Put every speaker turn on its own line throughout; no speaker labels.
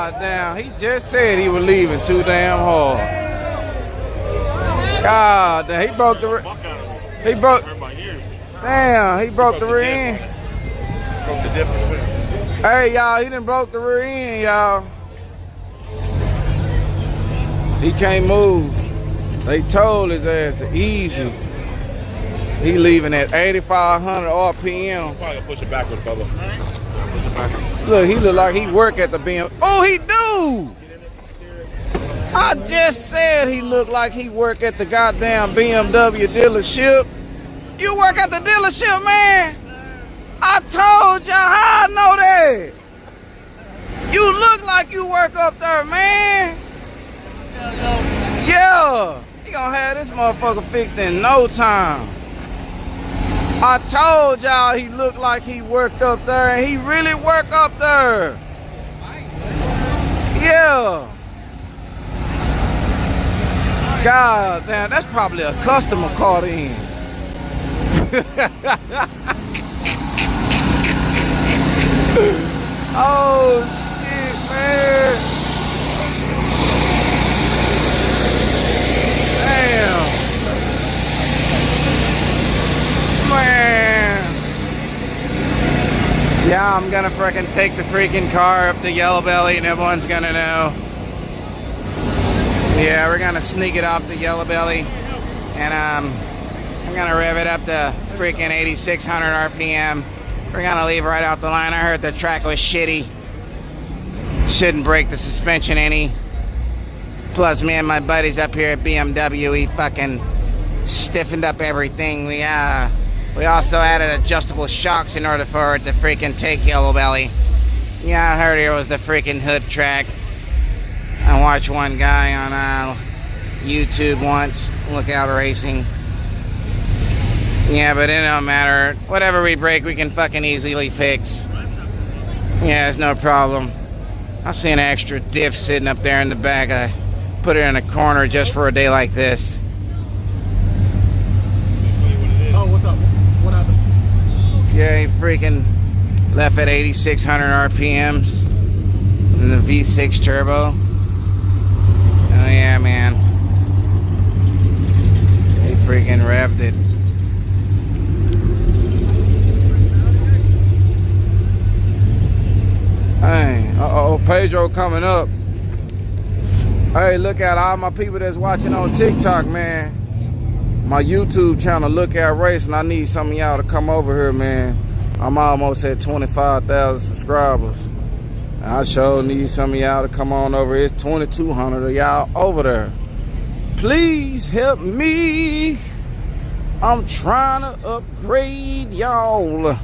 God damn, he just said he was leaving too damn hard. God damn, he broke the rear end. He broke the rear end. Hey y'all, he done broke the rear end, y'all. He can't move. They told his ass to easy. He leaving at 8,500 RPM.
Probably gonna push it backwards, Bubba.
Look, he look like he work at the BM. Oh, he do! I just said he looked like he work at the goddamn BMW dealership. You work at the dealership, man? I told y'all how I know that. You look like you work up there, man. Yeah. He gonna have this motherfucker fixed in no time. I told y'all he looked like he worked up there, and he really worked up there. Yeah. God damn, that's probably a customer called in. Oh shit, man. Damn. Man. Yeah, I'm gonna frickin' take the freaking car up to Yello Belly and everyone's gonna know. Yeah, we're gonna sneak it off the Yello Belly, and I'm gonna rev it up to freaking 8,600 RPM. We're gonna leave right out the line. I heard the track was shitty. Shouldn't break the suspension any. Plus, me and my buddies up here at BMW, we fucking stiffened up everything. We also added adjustable shocks in order for it to freaking take Yello Belly. Yeah, I heard it was the freaking hood track. I watched one guy on YouTube once, Lookout Racing. Yeah, but it don't matter. Whatever we break, we can fucking easily fix. Yeah, it's no problem. I see an extra diff sitting up there in the back. I put it in a corner just for a day like this.
Oh, what's up? What happened?
Yeah, he freaking left at 8,600 RPMs. In the V6 turbo. Oh yeah, man. He freaking revved it. Hey, uh-oh, Pedro coming up. Hey, look at all my people that's watching on TikTok, man. My YouTube channel, Lookout Racing. I need some of y'all to come over here, man. I'm almost at 25,000 subscribers. I sure need some of y'all to come on over. It's 2,200 of y'all over there. Please help me. I'm trying to upgrade y'all.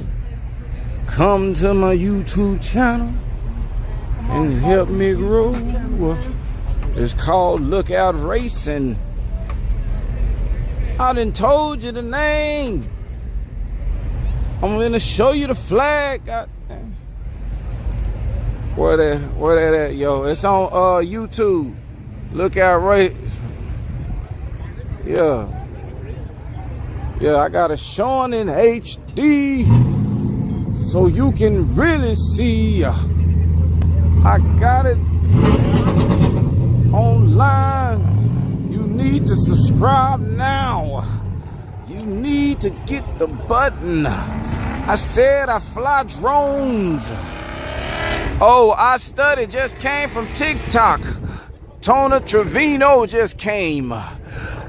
Come to my YouTube channel and help me grow. It's called Lookout Racing. I done told you the name. I'm gonna show you the flag. God damn. Where that at, yo? It's on YouTube. Lookout Racing. Yeah. Yeah, I got it showing in HD so you can really see. I got it online. You need to subscribe now. You need to get the button. I said I fly drones. Oh, I studied just came from TikTok. Tona Trevino just came.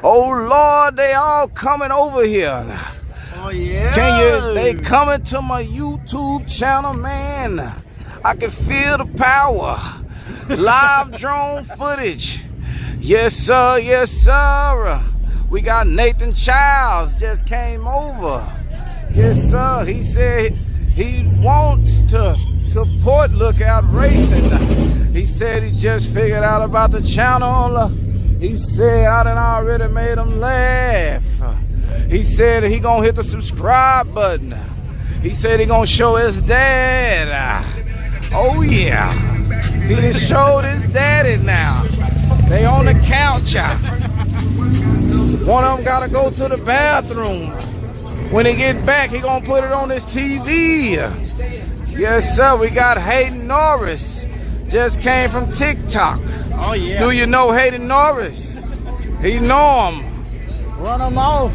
Oh Lord, they all coming over here.
Oh yeah.
They coming to my YouTube channel, man. I can feel the power. Live drone footage. Yes, sir. Yes, sir. We got Nathan Childs just came over. Yes, sir. He said he wants to support Lookout Racing. He said he just figured out about the channel. He said I done already made him laugh. He said he gonna hit the subscribe button. He said he gonna show his dad. Oh yeah. He done showed his daddy now. They on the couch. One of them gotta go to the bathroom. When he get back, he gonna put it on his TV. Yes, sir. We got Hayden Norris. Just came from TikTok.
Oh yeah.
Do you know Hayden Norris? He know him. Run him off.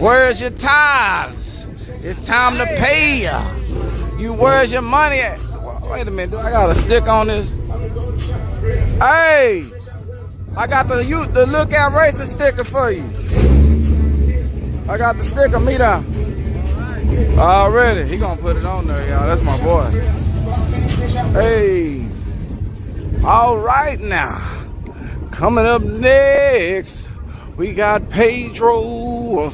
Where's your tithes? It's time to pay ya. You, where's your money at? Wait a minute, do I got a stick on this? Hey, I got the Lookout Racing sticker for you. I got the sticker, meet up. Already, he gonna put it on there, y'all. That's my boy. Hey, all right now. Coming up next, we got Pedro.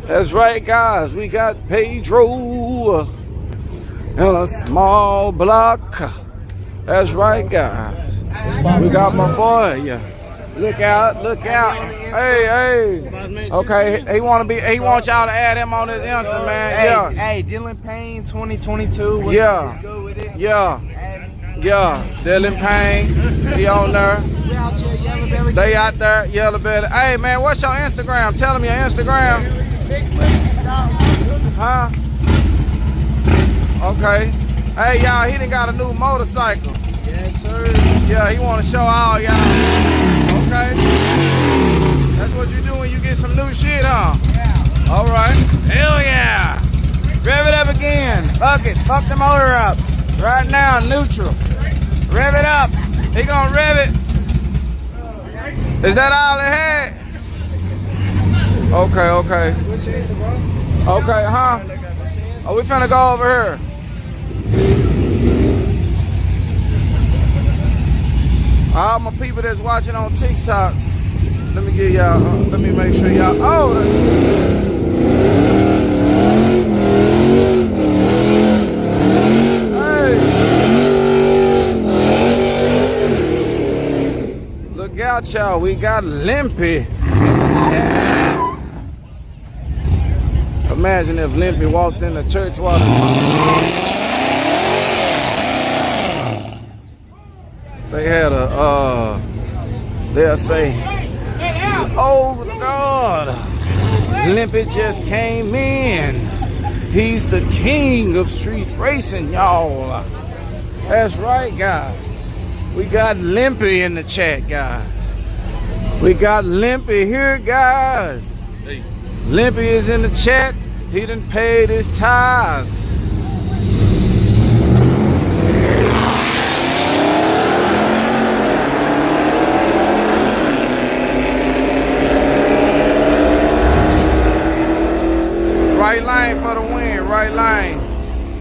That's right, guys. We got Pedro in a small block. That's right, guys. We got my boy. Yeah. Look out! Look out! Hey, hey. Okay, he wants y'all to add him on his Insta, man. Yeah.
Hey, Dylan Payne, 2022.
Yeah. Yeah. Yeah. Dylan Payne. He on there. They out there, Yello Belly. Hey, man, what's your Instagram? Tell them your Instagram. Huh? Okay. Hey, y'all, he done got a new motorcycle.
Yes, sir.
Yeah, he want to show all y'all. Okay. That's what you do when you get some new shit, huh? Yeah. All right. Hell yeah. Rev it up again. Fuck it. Fuck the motor up. Right now, neutral. Rev it up. He gonna rev it. Is that all it had? Okay, okay. Okay, huh? Oh, we finna go over here. All my people that's watching on TikTok, let me get y'all, let me make sure y'all, hey. Look out, y'all, we got Limpy in the chat. Imagine if Limpy walked in the church while they had a, they'll say, oh God, Limpy just came in. He's the king of street racing, y'all. That's right, guys. We got Limpy in the chat, guys. We got Limpy here, guys. Hey. Limpy is in the chat. He done paid his tithes. Right lane for the win, right lane.